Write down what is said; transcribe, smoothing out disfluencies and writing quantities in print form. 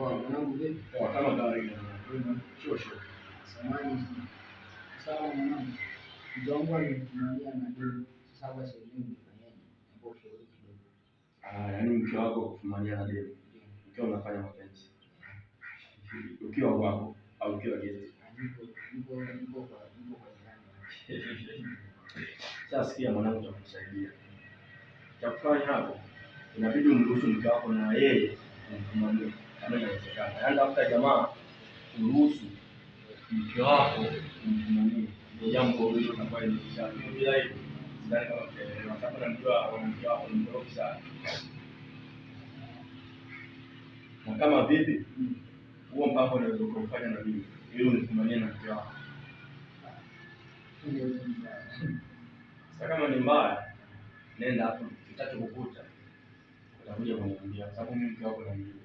mwanangu vipi? Poa kama kawaida. Shosho. Samahani. Sawa mwanangu. Mjomba alimtumania na deni. Sasa basi elimu tufanyaje? Hapo shauri kidogo. Yaani mke wako kufumania na deni. Ukiwa unafanya mapenzi. Ukiwa kwako au ukiwa guest. Nipo kwa jirani. Sasa sikia mwanangu, tutakusaidia. Cha kufanya hapo inabidi umruhusu mke wako na yeye kumfumania kama inawezekana. Yaani tafuta jamaa uruhusu mke wako kumfumania. Ndio jambo hilo litakuwa limesha. Bila hivyo sidhani kama tutaelewa. Sasa namjua mke wako ni mdogo sana. Na kama vipi huo mpango unaweza kufanya na mimi ili unifumanie na mke wako. Sasa kama ni mbaya nenda hapo kitatu kukuta utakuja kuniambia, sababu mimi mke wako namjua.